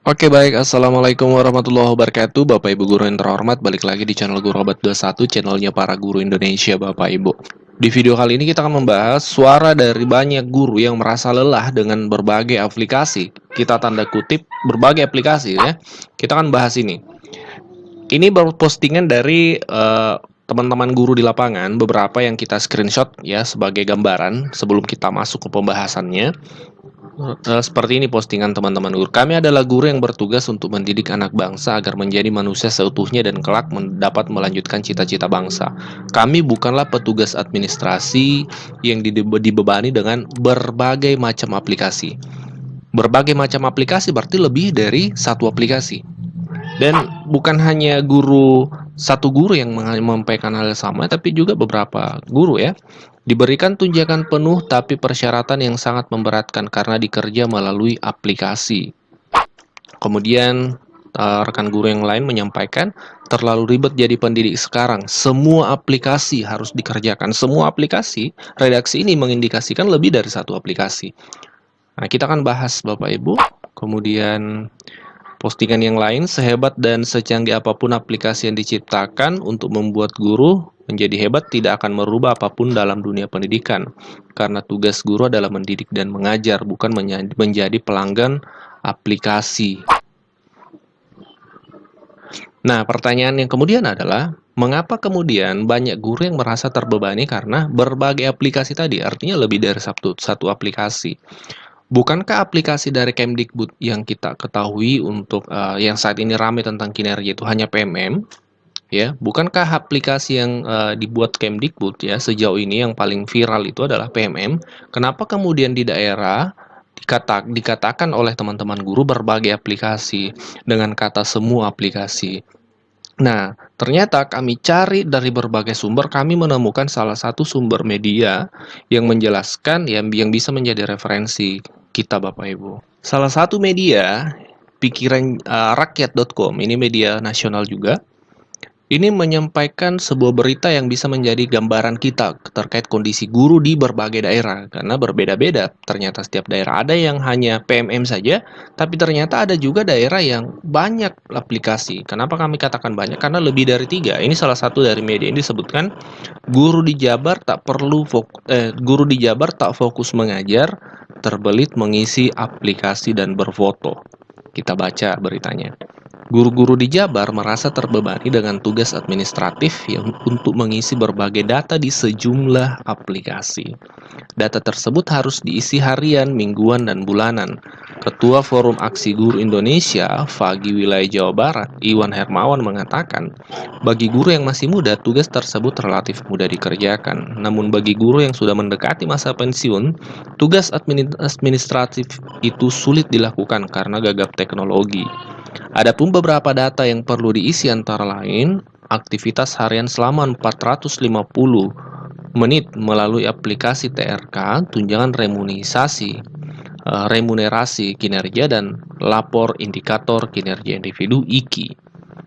Oke baik, Assalamualaikum warahmatullahi wabarakatuh Bapak Ibu Guru yang terhormat, balik lagi di channel Guru Obat 21, channelnya para guru Indonesia Bapak Ibu. Di video kali ini kita akan membahas suara dari banyak guru yang merasa lelah dengan berbagai aplikasi. Kita tanda kutip berbagai aplikasi ya. Kita akan bahas ini. Ini baru postingan dari teman-teman guru di lapangan, beberapa yang kita screenshot ya sebagai gambaran sebelum kita masuk ke pembahasannya. Seperti ini postingan teman-teman guru. Kami adalah guru yang bertugas untuk mendidik anak bangsa agar menjadi manusia seutuhnya dan kelak dapat melanjutkan cita-cita bangsa. Kami bukanlah petugas administrasi yang dibebani dengan berbagai macam aplikasi. Berbagai macam aplikasi berarti lebih dari satu aplikasi. Dan bukan hanya satu guru yang menyampaikan hal yang sama, tapi juga beberapa guru ya. Diberikan tunjangan penuh tapi persyaratan yang sangat memberatkan karena dikerja melalui aplikasi. Kemudian rekan guru yang lain menyampaikan terlalu ribet jadi pendidik sekarang. Semua aplikasi harus dikerjakan. Semua aplikasi, redaksi ini mengindikasikan lebih dari satu aplikasi. Nah, kita akan bahas Bapak Ibu. Kemudian postingan yang lain, sehebat dan secanggih apapun aplikasi yang diciptakan untuk membuat guru menjadi hebat tidak akan merubah apapun dalam dunia pendidikan. Karena tugas guru adalah mendidik dan mengajar, bukan menjadi pelanggan aplikasi. Nah, pertanyaan yang kemudian adalah, mengapa kemudian banyak guru yang merasa terbebani karena berbagai aplikasi tadi? Artinya lebih dari satu aplikasi. Bukankah aplikasi dari Kemdikbud yang kita ketahui untuk yang saat ini ramai tentang kinerja itu hanya PMM? Ya, bukankah aplikasi yang dibuat Kemdikbud ya sejauh ini yang paling viral itu adalah PMM? Kenapa kemudian di daerah dikatakan oleh teman-teman guru berbagai aplikasi dengan kata semua aplikasi? Nah, ternyata kami cari dari berbagai sumber, kami menemukan salah satu sumber media yang menjelaskan yang bisa menjadi referensi kita Bapak Ibu. Salah satu media, pikiran rakyat.com, ini media nasional juga. Ini menyampaikan sebuah berita yang bisa menjadi gambaran kita terkait kondisi guru di berbagai daerah. Karena berbeda-beda, ternyata setiap daerah ada yang hanya PMM saja, tapi ternyata ada juga daerah yang banyak aplikasi. Kenapa kami katakan banyak? Karena lebih dari 3. Ini salah satu dari media ini disebutkan, guru di Jabar guru di Jabar tak fokus mengajar, terbelit mengisi aplikasi dan berfoto. Kita baca beritanya. Guru-guru di Jabar merasa terbebani dengan tugas administratif yang untuk mengisi berbagai data di sejumlah aplikasi. Data tersebut harus diisi harian, mingguan, dan bulanan. Ketua Forum Aksi Guru Indonesia, Fagi Wilayah Jawa Barat, Iwan Hermawan mengatakan, bagi guru yang masih muda, tugas tersebut relatif mudah dikerjakan. Namun bagi guru yang sudah mendekati masa pensiun, tugas administratif itu sulit dilakukan karena gagap teknologi. Adapun beberapa data yang perlu diisi antara lain, aktivitas harian selama 450 menit melalui aplikasi TRK, tunjangan remunerasi kinerja, dan lapor indikator kinerja individu IKI.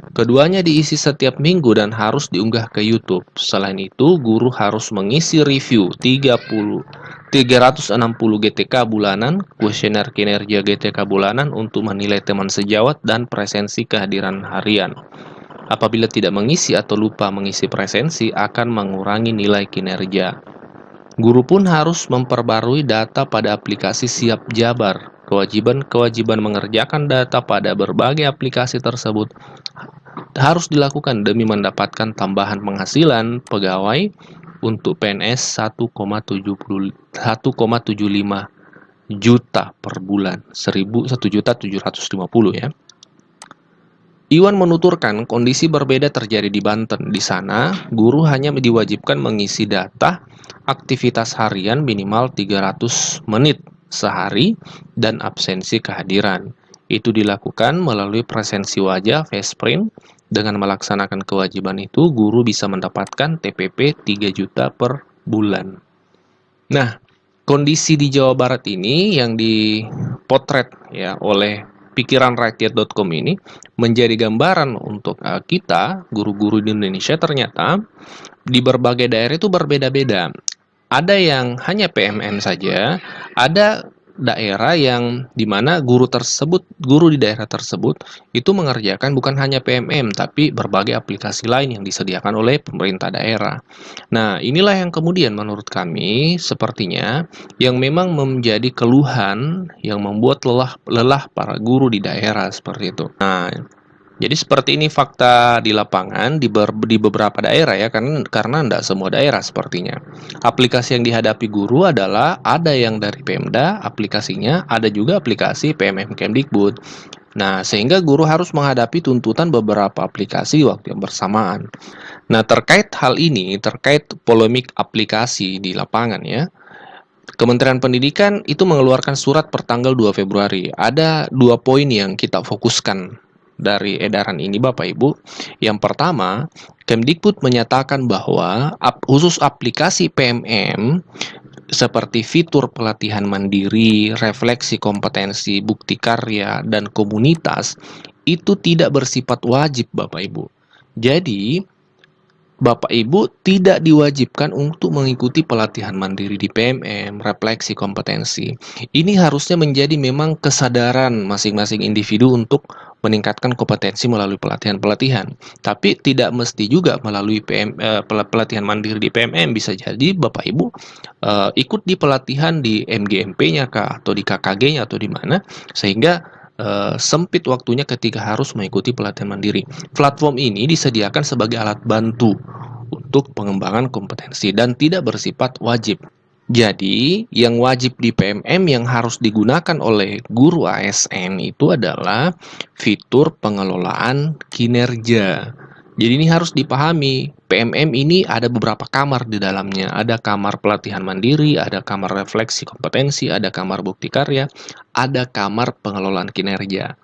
Keduanya diisi setiap minggu dan harus diunggah ke YouTube. Selain itu, guru harus mengisi review 360 GTK bulanan, kuesioner kinerja GTK bulanan untuk menilai teman sejawat dan presensi kehadiran harian. Apabila tidak mengisi atau lupa mengisi presensi, akan mengurangi nilai kinerja. Guru pun harus memperbarui data pada aplikasi Siap Jabar. Kewajiban mengerjakan data pada berbagai aplikasi tersebut harus dilakukan demi mendapatkan tambahan penghasilan pegawai untuk PNS 1,75 juta per bulan, 1.750 ya. Iwan menuturkan kondisi berbeda terjadi di Banten. Di sana, guru hanya diwajibkan mengisi data aktivitas harian minimal 300 menit sehari dan absensi kehadiran. Itu dilakukan melalui presensi wajah Faceprint. Dengan melaksanakan kewajiban itu, guru bisa mendapatkan TPP 3 juta per bulan. Nah, kondisi di Jawa Barat ini yang dipotret ya oleh pikiranrakyat.com ini menjadi gambaran untuk kita, guru-guru di Indonesia. Ternyata di berbagai daerah itu berbeda-beda. Ada yang hanya PMM saja, ada daerah yang dimana guru di daerah tersebut itu mengerjakan bukan hanya PMM tapi berbagai aplikasi lain yang disediakan oleh pemerintah daerah. Nah, inilah yang kemudian menurut kami sepertinya yang memang menjadi keluhan yang membuat lelah para guru di daerah seperti itu. Nah, jadi seperti ini fakta di lapangan di beberapa daerah ya, karena tidak semua daerah sepertinya. Aplikasi yang dihadapi guru adalah ada yang dari Pemda aplikasinya, ada juga aplikasi PMM Kemdikbud. Nah, sehingga guru harus menghadapi tuntutan beberapa aplikasi waktu yang bersamaan. Nah, terkait hal ini, terkait polemik aplikasi di lapangan ya, Kementerian Pendidikan itu mengeluarkan surat pertanggal 2 Februari. Ada 2 poin yang kita fokuskan dari edaran ini Bapak Ibu. Yang pertama, Kemdikbud menyatakan bahwa khusus aplikasi PMM seperti fitur pelatihan mandiri, refleksi kompetensi, bukti karya, dan komunitas itu tidak bersifat wajib Bapak Ibu. Jadi, Bapak Ibu tidak diwajibkan untuk mengikuti pelatihan mandiri di PMM, refleksi kompetensi. Ini harusnya menjadi memang kesadaran masing-masing individu untuk meningkatkan kompetensi melalui pelatihan-pelatihan. Tapi tidak mesti juga melalui pelatihan mandiri di PMM. Bisa jadi Bapak Ibu ikut di pelatihan di MGMP-nya kah, atau di KKG-nya, atau di mana, sehingga sempit waktunya ketika harus mengikuti pelatihan mandiri. Platform ini disediakan sebagai alat bantu untuk pengembangan kompetensi dan tidak bersifat wajib. Jadi, yang wajib di PMM yang harus digunakan oleh guru ASN itu adalah fitur pengelolaan kinerja. Jadi ini harus dipahami, PMM ini ada beberapa kamar di dalamnya. Ada kamar pelatihan mandiri, ada kamar refleksi kompetensi, ada kamar bukti karya, ada kamar pengelolaan kinerja.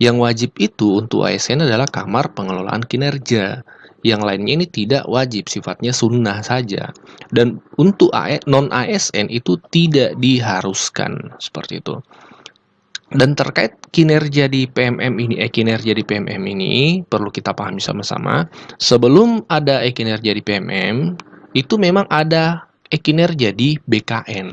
Yang wajib itu untuk ASN adalah kamar pengelolaan kinerja. Yang lainnya ini tidak wajib, sifatnya sunnah saja. Dan untuk non-ASN itu tidak diharuskan, seperti itu. Dan terkait kinerja di PMM ini perlu kita pahami sama-sama. Sebelum ada kinerja di PMM, itu memang ada kinerja di BKN.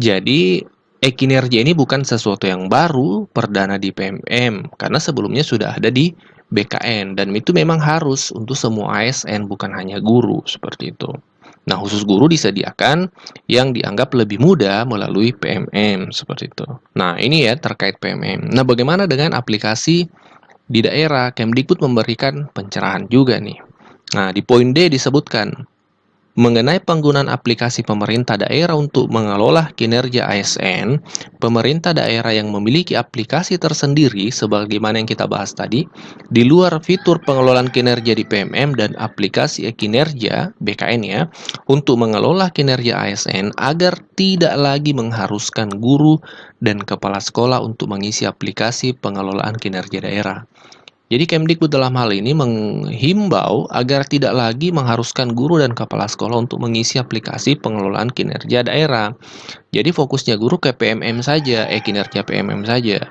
Jadi kinerja ini bukan sesuatu yang baru, perdana di PMM, karena sebelumnya sudah ada di BKN, dan itu memang harus untuk semua ASN, bukan hanya guru, seperti itu. Nah, khusus guru disediakan yang dianggap lebih mudah melalui PMM, seperti itu. Nah, ini ya terkait PMM. Nah, bagaimana dengan aplikasi di daerah? Kemdikbud memberikan pencerahan juga nih. Nah, di poin D disebutkan, mengenai penggunaan aplikasi pemerintah daerah untuk mengelola kinerja ASN, pemerintah daerah yang memiliki aplikasi tersendiri sebagaimana yang kita bahas tadi, di luar fitur pengelolaan kinerja di PMM dan aplikasi kinerja BKN ya, untuk mengelola kinerja ASN agar tidak lagi mengharuskan guru dan kepala sekolah untuk mengisi aplikasi pengelolaan kinerja daerah. Jadi Kemdikbud dalam hal ini menghimbau agar tidak lagi mengharuskan guru dan kepala sekolah untuk mengisi aplikasi pengelolaan kinerja daerah. Jadi fokusnya guru ke PMM saja, kinerja PMM saja.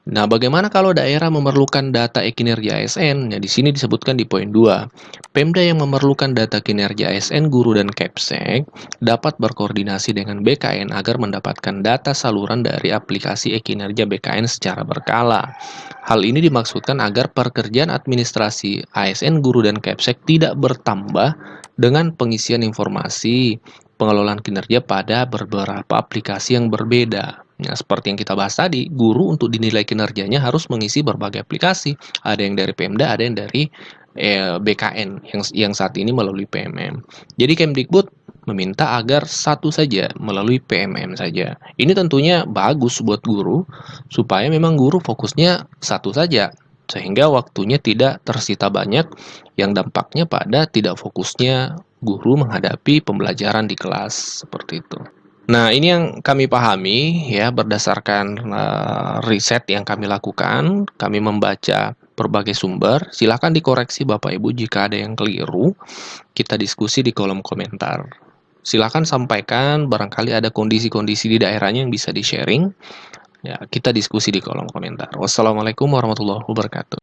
Nah, bagaimana kalau daerah memerlukan data kinerja ASN? Nah, di sini disebutkan di poin 2. Pemda yang memerlukan data kinerja ASN, guru dan Kepsek dapat berkoordinasi dengan BKN agar mendapatkan data saluran dari aplikasi kinerja BKN secara berkala. Hal ini dimaksudkan agar pekerjaan administrasi ASN, guru dan Kepsek tidak bertambah dengan pengisian informasi pengelolaan kinerja pada beberapa aplikasi yang berbeda. Nah, seperti yang kita bahas tadi, guru untuk dinilai kinerjanya harus mengisi berbagai aplikasi. Ada yang dari Pemda, ada yang dari BKN yang saat ini melalui PMM. Jadi Kemdikbud meminta agar satu saja melalui PMM saja. Ini tentunya bagus buat guru supaya memang guru fokusnya satu saja, sehingga waktunya tidak tersita banyak yang dampaknya pada tidak fokusnya guru menghadapi pembelajaran di kelas, seperti itu. Nah, ini yang kami pahami ya berdasarkan riset yang kami lakukan. Kami membaca berbagai sumber. Silakan dikoreksi Bapak Ibu jika ada yang keliru. Kita diskusi di kolom komentar. Silakan sampaikan barangkali ada kondisi-kondisi di daerahnya yang bisa di-sharing. Ya, kita diskusi di kolom komentar. Wassalamualaikum warahmatullahi wabarakatuh.